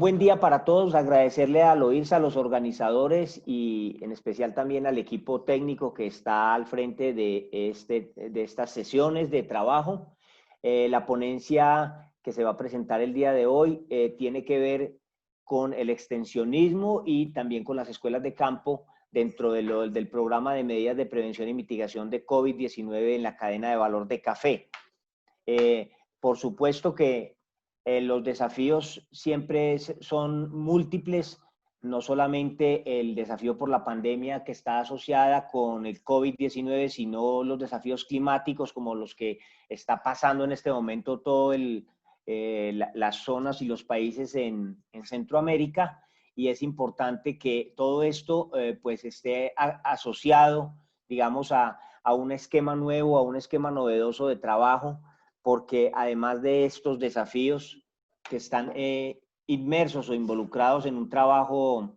buen día para todos, agradecerle a Loirsa, a los organizadores y en especial también al equipo técnico que está al frente de estas sesiones de trabajo. La ponencia que se va a presentar el día de hoy tiene que ver con el extensionismo y también con las escuelas de campo dentro del programa de medidas de prevención y mitigación de COVID-19 en la cadena de valor de café. Por supuesto que los desafíos siempre son múltiples, no solamente el desafío por la pandemia que está asociada con el COVID-19, sino los desafíos climáticos como los que está pasando en este momento todo las zonas y los países en Centroamérica, y es importante que todo esto pues esté asociado, digamos, a un esquema nuevo, a un esquema novedoso de trabajo, porque además de estos desafíos que están inmersos o involucrados en un trabajo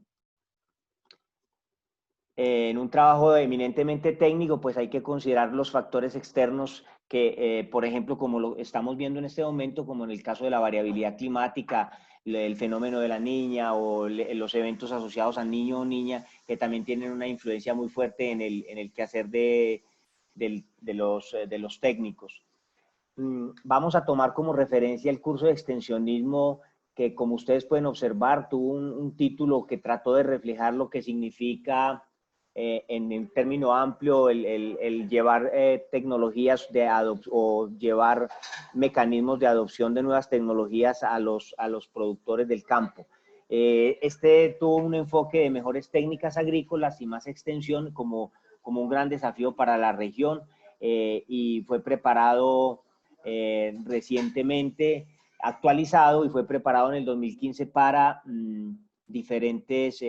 eminentemente técnico, pues hay que considerar los factores externos que, por ejemplo, como lo estamos viendo en este momento, como en el caso de la variabilidad climática, el fenómeno de la niña o los eventos asociados al niño o niña, que también tienen una influencia muy fuerte en el quehacer de los técnicos. Vamos a tomar como referencia el curso de extensionismo que, como ustedes pueden observar, tuvo un título que trató de reflejar lo que significa en un término amplio el llevar tecnologías o llevar mecanismos de adopción de nuevas tecnologías a los productores del campo. Este tuvo un enfoque de mejores técnicas agrícolas y más extensión como un gran desafío para la región, y fue preparado recientemente, actualizado, y fue preparado en el 2015 para diferentes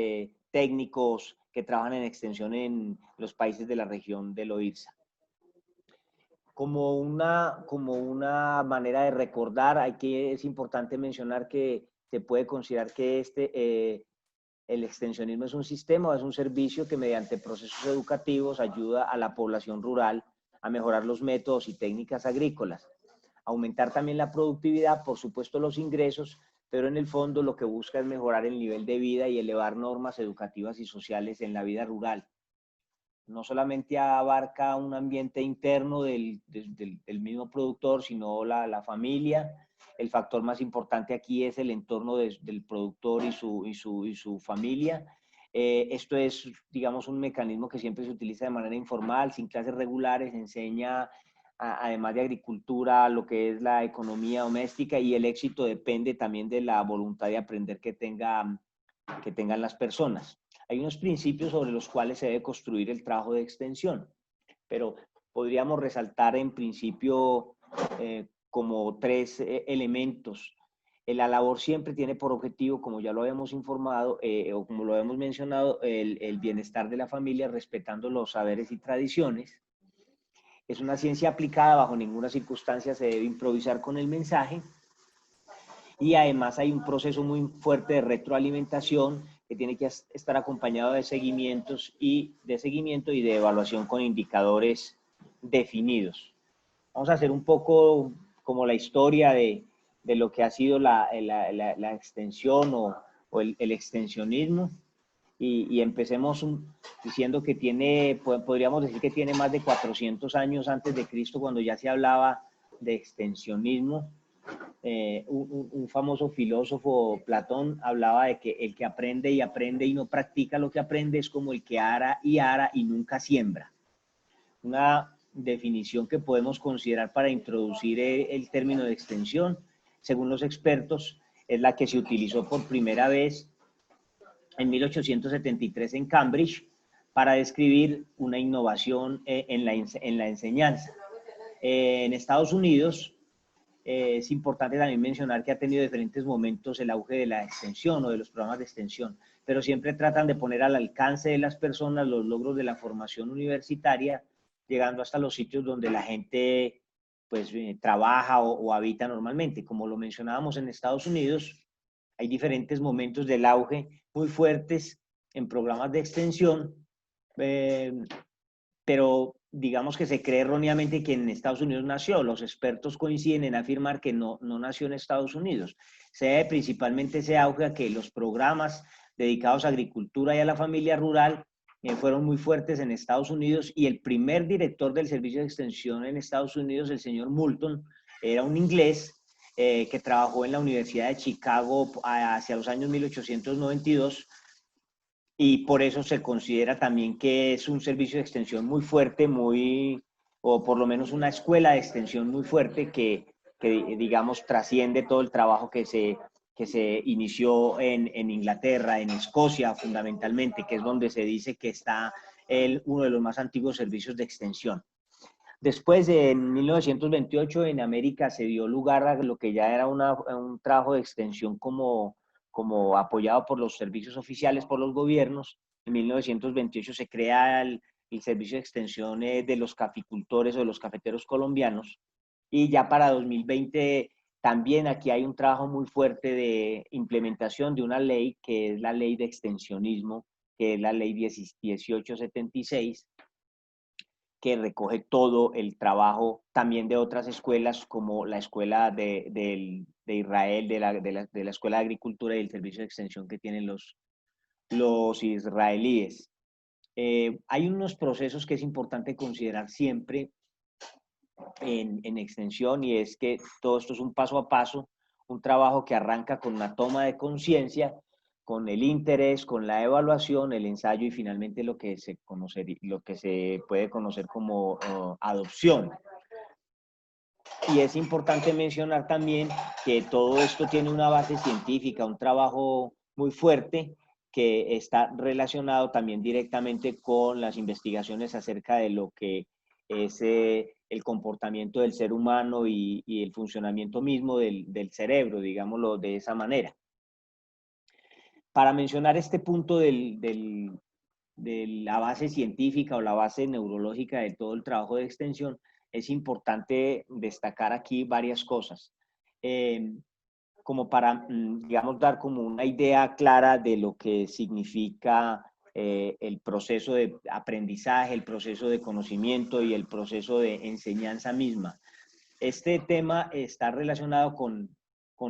técnicos que trabajan en extensión en los países de la región de Loirsa. Como una manera de recordar, es importante mencionar que se puede considerar que el extensionismo es un sistema, es un servicio que mediante procesos educativos ayuda a la población rural a mejorar los métodos y técnicas agrícolas, aumentar también la productividad, por supuesto los ingresos, pero en el fondo lo que busca es mejorar el nivel de vida y elevar normas educativas y sociales en la vida rural. No solamente abarca un ambiente interno del mismo productor, sino la familia. El factor más importante aquí es el entorno del productor y su familia. Esto es, digamos, un mecanismo que siempre se utiliza de manera informal, sin clases regulares, enseña, además de agricultura, lo que es la economía doméstica, y el éxito depende también de la voluntad de aprender que tengan las personas. Hay unos principios sobre los cuales se debe construir el trabajo de extensión, pero podríamos resaltar en principio como tres elementos. La labor siempre tiene por objetivo, como ya lo habíamos informado o como lo hemos mencionado, el bienestar de la familia, respetando los saberes y tradiciones. Es una ciencia aplicada, bajo ninguna circunstancia se debe improvisar con el mensaje. Y además hay un proceso muy fuerte de retroalimentación que tiene que estar acompañado de seguimiento y de evaluación con indicadores definidos. Vamos a hacer un poco como la historia de lo que ha sido la extensión o el extensionismo, y empecemos diciendo que podríamos decir que tiene más de 400 años antes de Cristo, cuando ya se hablaba de extensionismo. Un famoso filósofo, Platón, hablaba de que el que aprende y no practica lo que aprende es como el que ara y nunca siembra. Una definición que podemos considerar para introducir el término de extensión, según los expertos, es la que se utilizó por primera vez en 1873 en Cambridge para describir una innovación en la enseñanza. En Estados Unidos, es importante también mencionar que ha tenido diferentes momentos el auge de la extensión o de los programas de extensión, pero siempre tratan de poner al alcance de las personas los logros de la formación universitaria, llegando hasta los sitios donde la gente pues trabaja o habita normalmente. Como lo mencionábamos en Estados Unidos, hay diferentes momentos del auge muy fuertes en programas de extensión, pero digamos que se cree erróneamente que en Estados Unidos nació. Los expertos coinciden en afirmar que no nació en Estados Unidos. Se debe principalmente ese auge a que los programas dedicados a agricultura y a la familia rural fueron muy fuertes en Estados Unidos, y el primer director del servicio de extensión en Estados Unidos, el señor Moulton, era un inglés que trabajó en la Universidad de Chicago hacia los años 1892, y por eso se considera también que es un servicio de extensión muy fuerte, o por lo menos una escuela de extensión muy fuerte que digamos, trasciende todo el trabajo que se inició en Inglaterra, en Escocia fundamentalmente, que es donde se dice que está uno de los más antiguos servicios de extensión. Después, en 1928, en América se dio lugar a lo que ya era un trabajo de extensión como apoyado por los servicios oficiales, por los gobiernos. En 1928 se crea el servicio de extensión de los caficultores o de los cafeteros colombianos, y ya para 2020 también aquí hay un trabajo muy fuerte de implementación de una ley que es la ley de extensionismo, que es la ley 1876, que recoge todo el trabajo también de otras escuelas, como la escuela de Israel, de la Escuela de Agricultura y el servicio de extensión que tienen los israelíes. Hay unos procesos que es importante considerar siempre en extensión, y es que todo esto es un paso a paso, un trabajo que arranca con una toma de conciencia, con el interés, con la evaluación, el ensayo y finalmente lo que se puede conocer como adopción. Y es importante mencionar también que todo esto tiene una base científica, un trabajo muy fuerte que está relacionado también directamente con las investigaciones acerca de lo que es el comportamiento del ser humano y el funcionamiento mismo del cerebro, digámoslo de esa manera. Para mencionar este punto de la base científica o la base neurológica de todo el trabajo de extensión, es importante destacar aquí varias cosas. Como para, digamos, dar como una idea clara de lo que significa el proceso de aprendizaje, el proceso de conocimiento y el proceso de enseñanza misma. Este tema está relacionado con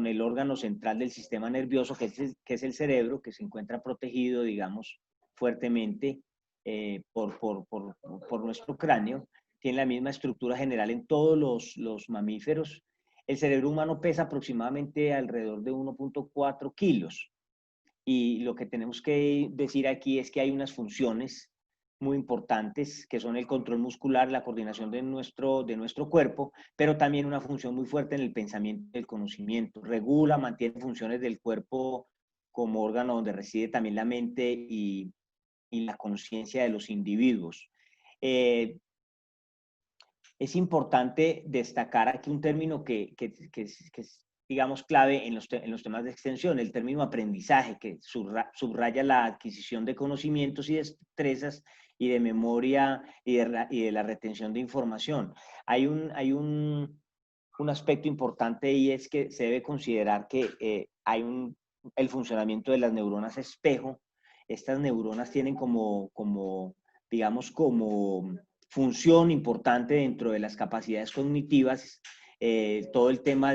el órgano central del sistema nervioso, que es el cerebro, que se encuentra protegido, digamos, fuertemente por nuestro cráneo. Tiene la misma estructura general en todos los mamíferos. El cerebro humano pesa aproximadamente alrededor de 1.4 kilos. Y lo que tenemos que decir aquí es que hay unas funciones muy importantes que son el control muscular, la coordinación de nuestro cuerpo, pero también una función muy fuerte en el pensamiento y el conocimiento. Regula, mantiene funciones del cuerpo como órgano donde reside también la mente y la conciencia de los individuos. Es importante destacar aquí un término que es, digamos, clave en los temas de extensión, el término aprendizaje, que subraya la adquisición de conocimientos y destrezas y de memoria y de la retención de información. Hay un aspecto importante, y es que se debe considerar que el funcionamiento de las neuronas espejo. Estas neuronas tienen digamos, como función importante dentro de las capacidades cognitivas, todo el tema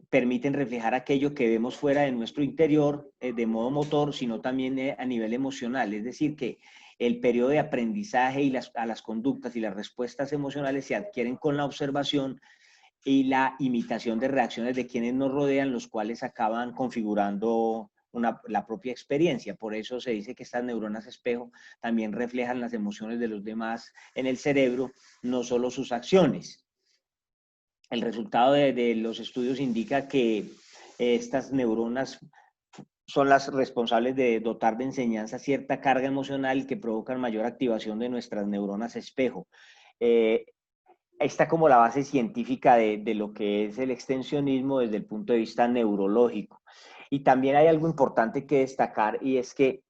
permiten reflejar aquello que vemos fuera de nuestro interior de modo motor, sino también a nivel emocional. Es decir, que el periodo de aprendizaje y a las conductas y las respuestas emocionales se adquieren con la observación y la imitación de reacciones de quienes nos rodean, los cuales acaban configurando la propia experiencia. Por eso se dice que estas neuronas espejo también reflejan las emociones de los demás en el cerebro, no solo sus acciones. El resultado de los estudios indica que estas neuronas son las responsables de dotar de enseñanza cierta carga emocional que provocan mayor activación de nuestras neuronas espejo. Está como la base científica de lo que es el extensionismo desde el punto de vista neurológico. Y también hay algo importante que destacar, y es que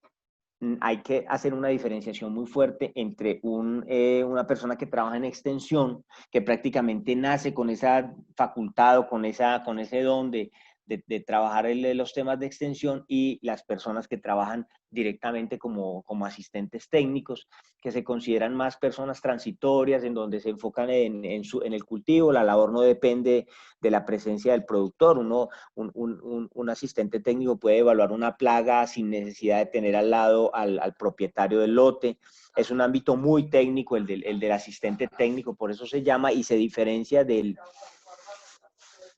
hay que hacer una diferenciación muy fuerte entre una persona que trabaja en extensión, que prácticamente nace con esa facultad o con ese don de de trabajar los temas de extensión, y las personas que trabajan directamente como asistentes técnicos, que se consideran más personas transitorias, en donde se enfocan en el cultivo. La labor no depende de la presencia del productor. Un asistente técnico puede evaluar una plaga sin necesidad de tener al lado al propietario del lote. Es un ámbito muy técnico el del asistente técnico, por eso se llama, y se diferencia del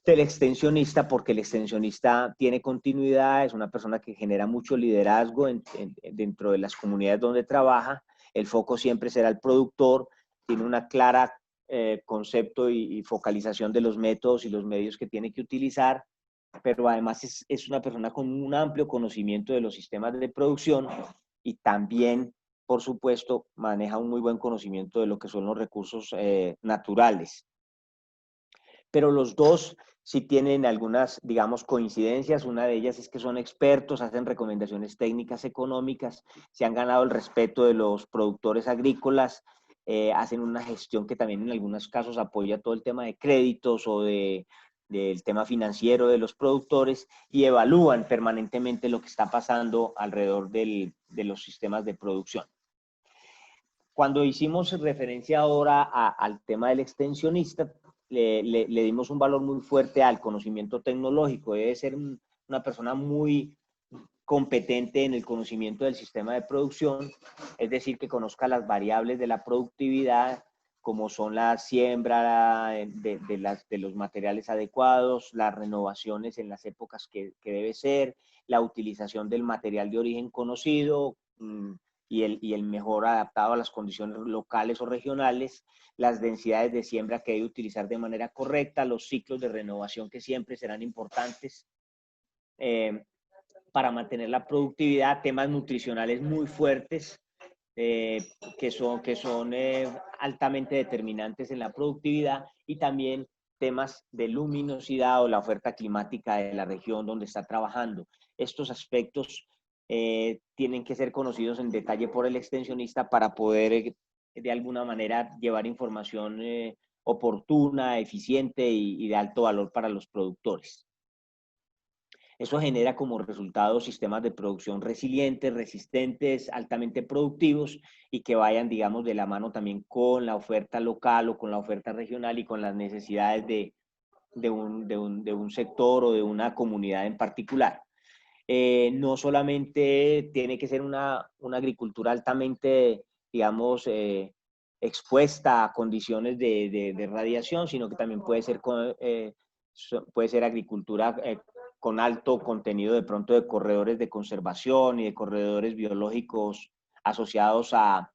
extensionista, porque el extensionista tiene continuidad, es una persona que genera mucho liderazgo dentro de las comunidades donde trabaja. El foco siempre será el productor, tiene una clara concepto y focalización de los métodos y los medios que tiene que utilizar, pero además es una persona con un amplio conocimiento de los sistemas de producción, y también, por supuesto, maneja un muy buen conocimiento de lo que son los recursos naturales. Pero los dos sí tienen algunas, digamos, coincidencias. Una de ellas es que son expertos, hacen recomendaciones técnicas económicas, se han ganado el respeto de los productores agrícolas, hacen una gestión que también en algunos casos apoya todo el tema de créditos o del tema financiero de los productores, y evalúan permanentemente lo que está pasando alrededor de los sistemas de producción. Cuando hicimos referencia ahora al tema del extensionista, le dimos un valor muy fuerte al conocimiento tecnológico. Debe ser una persona muy competente en el conocimiento del sistema de producción, es decir, que conozca las variables de la productividad, como son la siembra de los materiales adecuados, las renovaciones en las épocas que debe ser, la utilización del material de origen conocido, y el mejor adaptado a las condiciones locales o regionales, las densidades de siembra que debe utilizar de manera correcta, los ciclos de renovación que siempre serán importantes para mantener la productividad, temas nutricionales muy fuertes que son altamente determinantes en la productividad, y también temas de luminosidad o la oferta climática de la región donde está trabajando. Estos aspectos tienen que ser conocidos en detalle por el extensionista para poder de alguna manera llevar información oportuna, eficiente y de alto valor para los productores. Eso genera como resultado sistemas de producción resilientes, resistentes, altamente productivos, y que vayan, digamos, de la mano también con la oferta local o con la oferta regional y con las necesidades de un sector o de una comunidad en particular. No solamente tiene que ser una agricultura altamente, digamos, expuesta a condiciones de radiación, sino que también puede ser agricultura con alto contenido de pronto de corredores de conservación y de corredores biológicos asociados a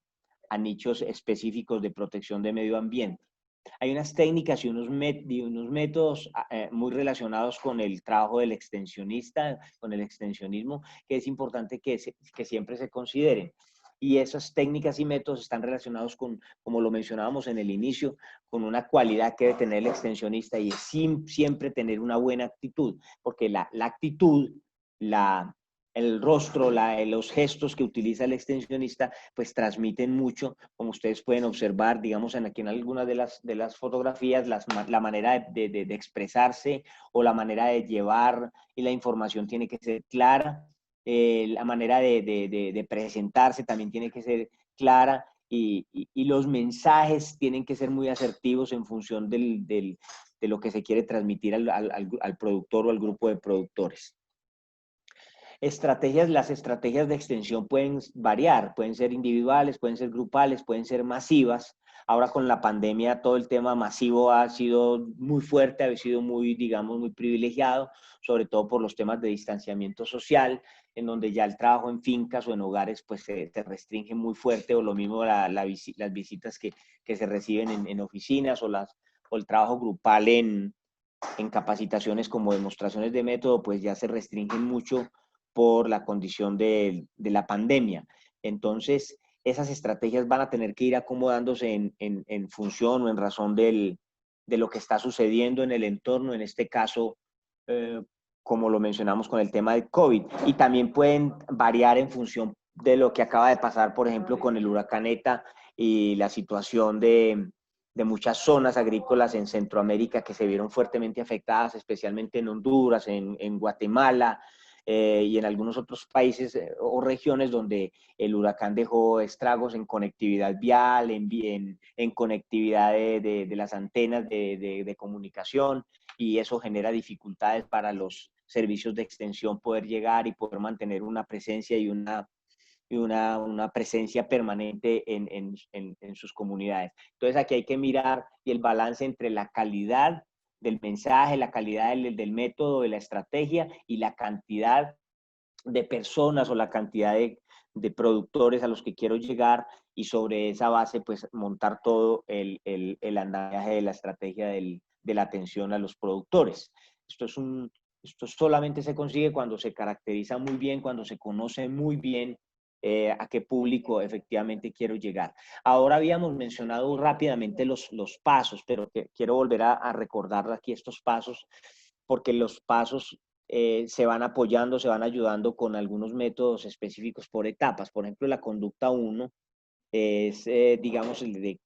nichos específicos de protección de medio ambiente. Hay unas técnicas y unos métodos muy relacionados con el trabajo del extensionista, con el extensionismo, que es importante que siempre se consideren. Y esas técnicas y métodos están relacionados con, como lo mencionábamos en el inicio, con una cualidad que debe tener el extensionista, y es siempre tener una buena actitud, porque la actitud, el rostro, los gestos que utiliza el extensionista, pues transmiten mucho, como ustedes pueden observar, digamos, aquí en algunas de las fotografías, la manera de expresarse o la manera de llevar, y la información tiene que ser clara, la manera de presentarse también tiene que ser clara, y los mensajes tienen que ser muy asertivos en función de lo que se quiere transmitir al productor o al grupo de productores. Las estrategias de extensión pueden variar, pueden ser individuales, pueden ser grupales, pueden ser masivas. Ahora con la pandemia todo el tema masivo ha sido muy fuerte, ha sido muy, digamos, muy privilegiado, sobre todo por los temas de distanciamiento social, en donde ya el trabajo en fincas o en hogares pues se restringe muy fuerte, o lo mismo las visitas que se reciben en oficinas, o el trabajo grupal en capacitaciones como demostraciones de método, pues ya se restringen mucho por la condición de la pandemia. Entonces, esas estrategias van a tener que ir acomodándose en función o en razón de lo que está sucediendo en el entorno, en este caso, como lo mencionamos con el tema del COVID, y también pueden variar en función de lo que acaba de pasar, por ejemplo, con el huracán ETA y la situación de de muchas zonas agrícolas en Centroamérica que se vieron fuertemente afectadas, especialmente en Honduras, en Guatemala, y en algunos otros países o regiones donde el huracán dejó estragos en conectividad vial, en conectividad de las antenas de comunicación, y eso genera dificultades para los servicios de extensión poder llegar y poder mantener una presencia y una presencia permanente en sus comunidades. Entonces aquí hay que mirar el balance entre la calidad del mensaje, la calidad del método, de la estrategia y la cantidad de personas o la cantidad de productores a los que quiero llegar, y sobre esa base pues montar todo el andamiaje de la estrategia de la atención a los productores. Esto solamente se consigue cuando se caracteriza muy bien, cuando se conoce muy bien a qué público efectivamente quiero llegar. Ahora habíamos mencionado rápidamente los pasos, pero quiero volver a recordar aquí estos pasos, porque los pasos se van apoyando, se van ayudando con algunos métodos específicos por etapas. Por ejemplo, la conducta 1 es, digamos, el de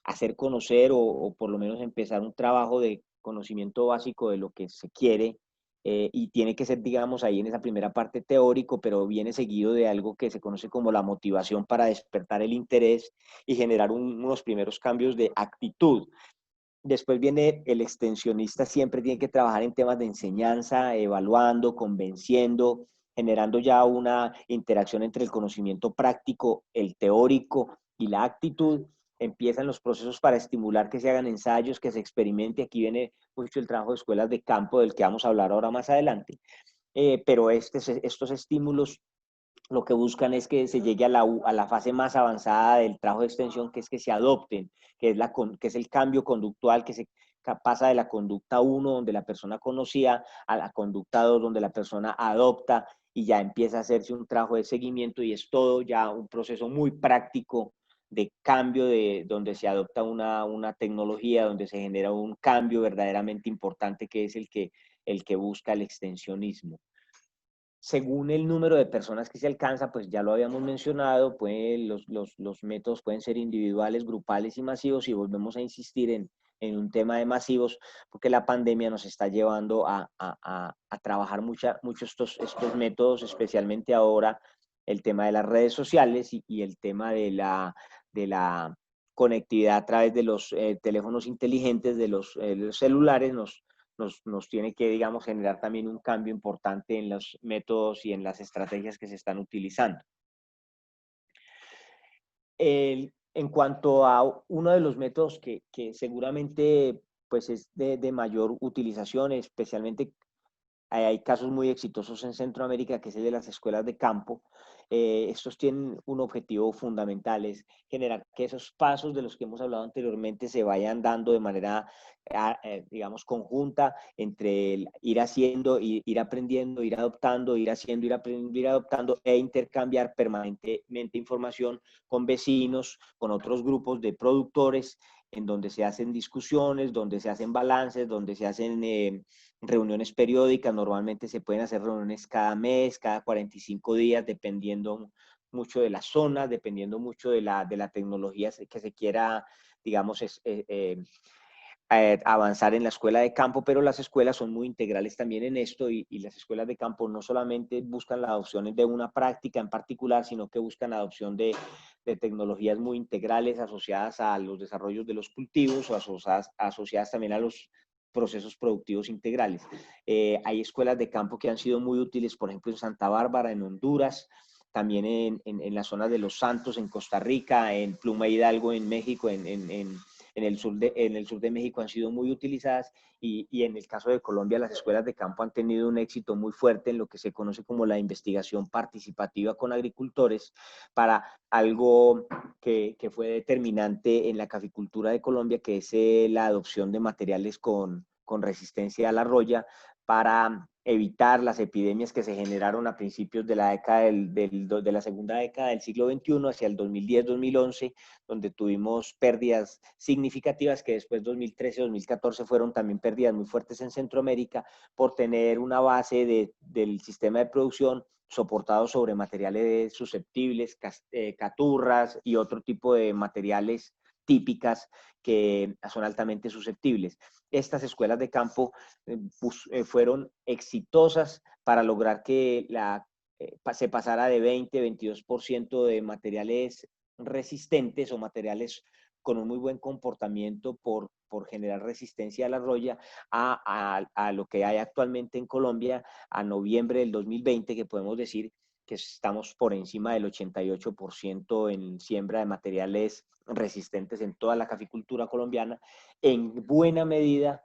hacer conocer o por lo menos empezar un trabajo de conocimiento básico de lo que se quiere, y tiene que ser, digamos, ahí en esa primera parte teórico, pero viene seguido de algo que se conoce como la motivación para despertar el interés y generar unos primeros cambios de actitud. Después viene el extensionista, siempre tiene que trabajar en temas de enseñanza, evaluando, convenciendo, generando ya una interacción entre el conocimiento práctico, el teórico y la actitud. Empiezan los procesos para estimular que se hagan ensayos, que se experimente. Aquí viene mucho el trabajo de escuelas de campo, del que vamos a hablar ahora más adelante. Pero estos estímulos lo que buscan es que se llegue a la fase más avanzada del trabajo de extensión, que es que se adopten, que es el cambio conductual, que se pasa de la conducta 1, donde la persona conocía, a la conducta 2, donde la persona adopta, y ya empieza a hacerse un trabajo de seguimiento, y es todo ya un proceso muy práctico de cambio, donde se adopta una tecnología, donde se genera un cambio verdaderamente importante, que es el que busca el extensionismo. Según el número de personas que se alcanza, pues ya lo habíamos mencionado, pues los métodos pueden ser individuales, grupales y masivos, y volvemos a insistir en un tema de masivos, porque la pandemia nos está llevando a trabajar mucho estos métodos, especialmente ahora el tema de las redes sociales y el tema de la conectividad a través de los teléfonos inteligentes, de los celulares, nos tiene que, digamos, generar también un cambio importante en los métodos y en las estrategias que se están utilizando. En cuanto a uno de los métodos que seguramente pues es de mayor utilización, especialmente hay casos muy exitosos en Centroamérica, que es el de las escuelas de campo. Estos tienen un objetivo fundamental, es generar que esos pasos de los que hemos hablado anteriormente se vayan dando de manera, digamos, conjunta, entre el ir haciendo, ir aprendiendo, ir adoptando, ir haciendo, ir aprendiendo, ir adoptando, e intercambiar permanentemente información con vecinos, con otros grupos de productores, en donde se hacen discusiones, donde se hacen balances, donde se hacen reuniones periódicas. Normalmente se pueden hacer reuniones cada mes, cada 45 días, dependiendo mucho de la zona, dependiendo mucho de la tecnología que se quiera, digamos, avanzar en la escuela de campo, pero las escuelas son muy integrales también en esto, y las escuelas de campo no solamente buscan la adopción de una práctica en particular, sino que buscan la adopción de tecnologías muy integrales asociadas a los desarrollos de los cultivos, o asociadas también a los procesos productivos integrales. Hay escuelas de campo que han sido muy útiles, por ejemplo, en Santa Bárbara, en Honduras, también en la zona de Los Santos, en Costa Rica, en Pluma Hidalgo, en México, en el sur de México han sido muy utilizadas, y en el caso de Colombia las escuelas de campo han tenido un éxito muy fuerte en lo que se conoce como la investigación participativa con agricultores, para algo que fue determinante en la caficultura de Colombia, que es la adopción de materiales con resistencia a la roya, para evitar las epidemias que se generaron a principios de la década de la segunda década del siglo XXI, hacia el 2010-2011, donde tuvimos pérdidas significativas, que después 2013-2014 fueron también pérdidas muy fuertes en Centroamérica, por tener una base del sistema de producción soportado sobre materiales susceptibles, caturras y otro tipo de materiales típicas que son altamente susceptibles. Estas escuelas de campo fueron exitosas para lograr que se pasara de 20-22% de materiales resistentes o materiales con un muy buen comportamiento por generar resistencia a la roya a lo que hay actualmente en Colombia a noviembre del 2020, que podemos decir que estamos por encima del 88% en siembra de materiales resistentes en toda la caficultura colombiana, en buena medida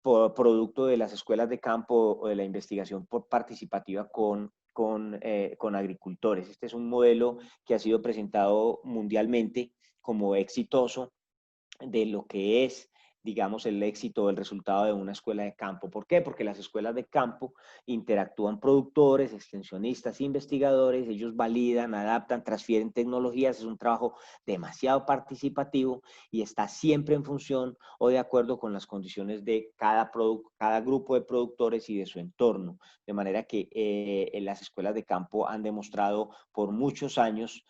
por producto de las escuelas de campo o de la investigación participativa con agricultores. Este es un modelo que ha sido presentado mundialmente como exitoso de lo que es, digamos, el éxito o el resultado de una escuela de campo. ¿Por qué? Porque las escuelas de campo interactúan productores, extensionistas, investigadores, ellos validan, adaptan, transfieren tecnologías, es un trabajo demasiado participativo y está siempre en función o de acuerdo con las condiciones de cada grupo de productores y de su entorno. De manera que las escuelas de campo han demostrado por muchos años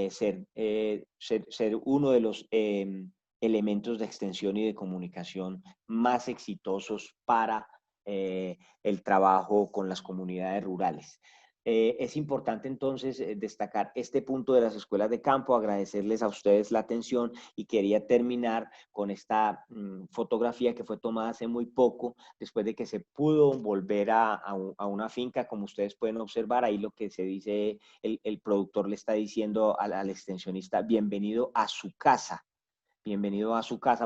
ser uno de los elementos de extensión y de comunicación más exitosos para el trabajo con las comunidades rurales. Es importante entonces destacar este punto de las escuelas de campo, agradecerles a ustedes la atención y quería terminar con esta fotografía que fue tomada hace muy poco, después de que se pudo volver a una finca, como ustedes pueden observar, ahí lo que se dice, el productor le está diciendo al extensionista, bienvenido a su casa,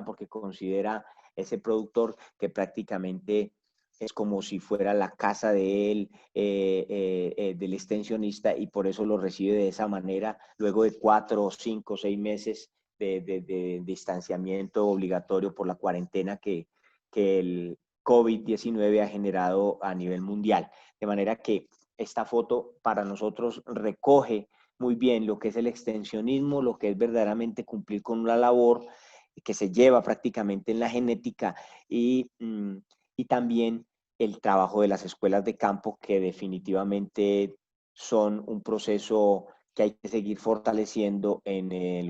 porque considera ese productor que prácticamente es como si fuera la casa de él, del extensionista, y por eso lo recibe de esa manera, luego de 4, 5, 6 meses de distanciamiento obligatorio por la cuarentena que el COVID-19 ha generado a nivel mundial. De manera que esta foto para nosotros recoge muy bien lo que es el extensionismo, lo que es verdaderamente cumplir con una labor que se lleva prácticamente en la genética y también el trabajo de las escuelas de campo, que definitivamente son un proceso que hay que seguir fortaleciendo en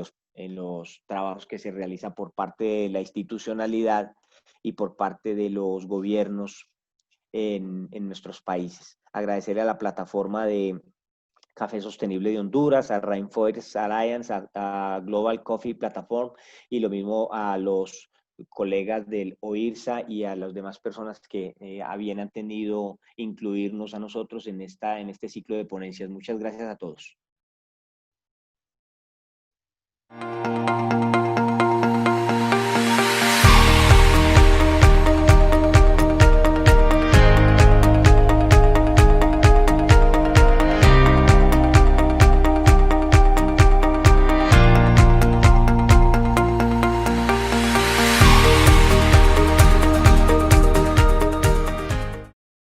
los trabajos que se realizan por parte de la institucionalidad y por parte de los gobiernos en nuestros países. Agradecerle a la plataforma de Café Sostenible de Honduras, a Rainforest Alliance, a Global Coffee Platform y lo mismo a los colegas del OIRSA y a las demás personas que habían tenido incluirnos a nosotros en este ciclo de ponencias. Muchas gracias a todos.